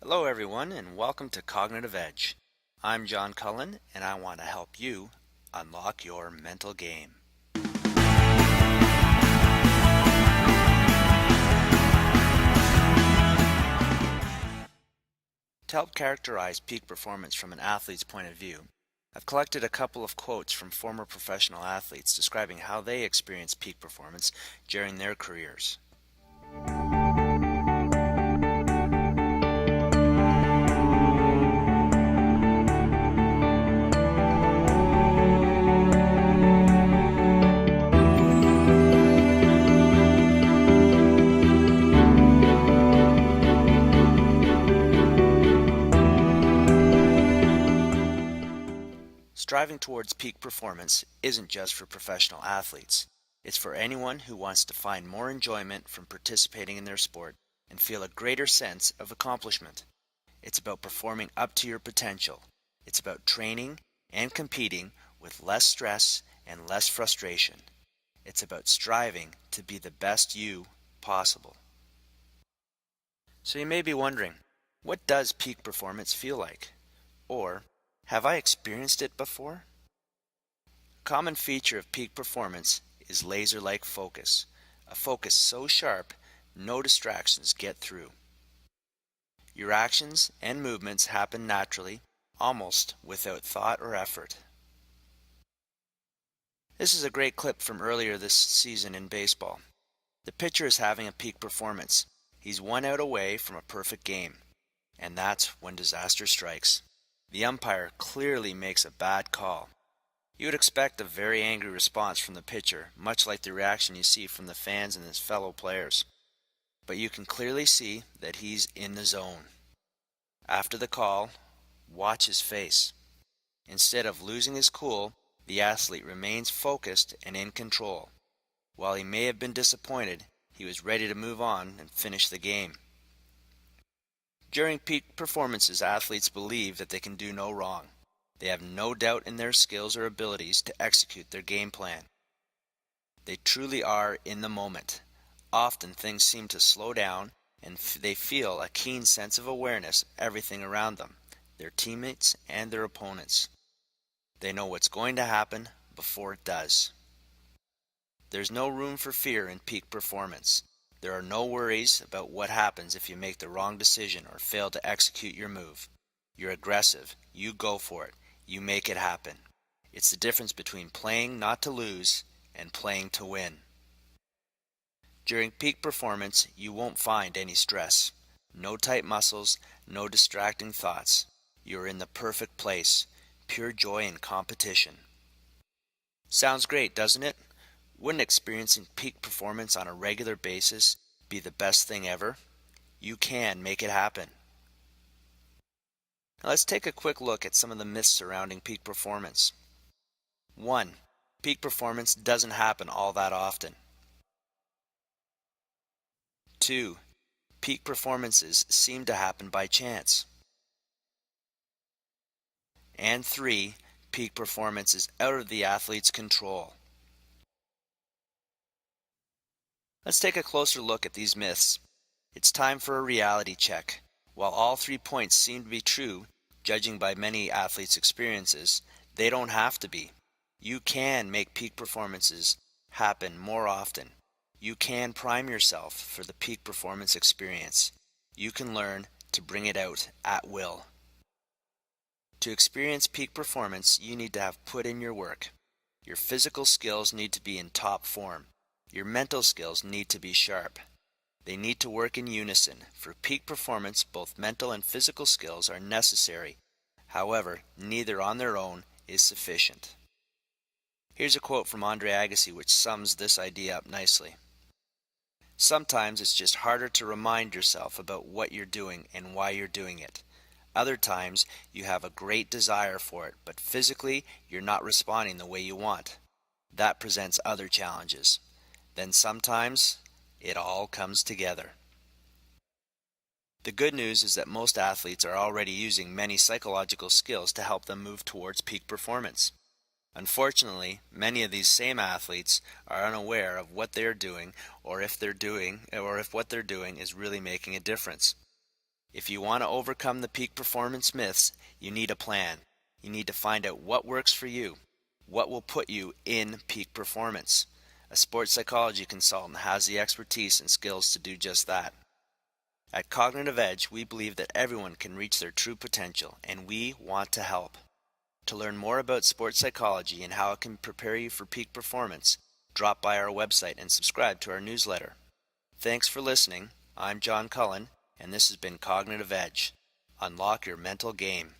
Hello everyone and welcome to Cognitive Edge. I'm John Cullen and I want to help you unlock your mental game. To help characterize peak performance from an athlete's point of view, I've collected a couple of quotes from former professional athletes describing how they experience peak performance during their careers. Striving towards peak performance isn't just for professional athletes. It's for anyone who wants to find more enjoyment from participating in their sport and feel a greater sense of accomplishment. It's about performing up to your potential. It's about training and competing with less stress and less frustration. It's about striving to be the best you possible. So you may be wondering, what does peak performance feel like? Or, have I experienced it before? A common feature of peak performance is laser-like focus, a focus so sharp no distractions get through. Your actions and movements happen naturally, almost without thought or effort. This is a great clip from earlier this season in baseball. The pitcher is having a peak performance. He's 1 out away from a perfect game, and that's when disaster strikes. The umpire clearly makes a bad call. You would expect a very angry response from the pitcher, much like the reaction you see from the fans and his fellow players. But you can clearly see that he's in the zone. After the call, watch his face. Instead of losing his cool, the athlete remains focused and in control. While he may have been disappointed, he was ready to move on and finish the game. During peak performances, athletes believe that they can do no wrong. They have no doubt in their skills or abilities to execute their game plan. They truly are in the moment. Often things seem to slow down and they feel a keen sense of awareness of everything around them, their teammates and their opponents. They know what's going to happen before it does. There's no room for fear in peak performance. There are no worries about what happens if you make the wrong decision or fail to execute your move. You're aggressive. You go for it. You make it happen. It's the difference between playing not to lose and playing to win. During peak performance, you won't find any stress. No tight muscles, no distracting thoughts. You're in the perfect place. Pure joy and competition. Sounds great, doesn't it? Wouldn't experiencing peak performance on a regular basis be the best thing ever? You can make it happen. Now let's take a quick look at some of the myths surrounding peak performance. 1. Peak performance doesn't happen all that often. 2. Peak performances seem to happen by chance. And 3. Peak performance is out of the athlete's control. Let's take a closer look at these myths. It's time for a reality check. While all 3 points seem to be true, judging by many athletes' experiences, they don't have to be. You can make peak performances happen more often. You can prime yourself for the peak performance experience. You can learn to bring it out at will. To experience peak performance, you need to have put in your work. Your physical skills need to be in top form. Your mental skills need to be sharp. They need to work in unison. For peak performance, both mental and physical skills are necessary. However, neither on their own is sufficient. Here's a quote from Andre Agassi which sums this idea up nicely. Sometimes it's just harder to remind yourself about what you're doing and why you're doing it. Other times you have a great desire for it, but physically you're not responding the way you want. That presents other challenges. Then sometimes it all comes together. The good news is that most athletes are already using many psychological skills to help them move towards peak performance. Unfortunately, many of these same athletes are unaware of what they are doing or if what they're doing is really making a difference. If you want to overcome the peak performance myths, you need a plan. You need to find out what works for you, what will put you in peak performance. A sports psychology consultant has the expertise and skills to do just that. At Cognitive Edge, we believe that everyone can reach their true potential, and we want to help. To learn more about sports psychology and how it can prepare you for peak performance, drop by our website and subscribe to our newsletter. Thanks for listening. I'm John Cullen, and this has been Cognitive Edge. Unlock your mental game.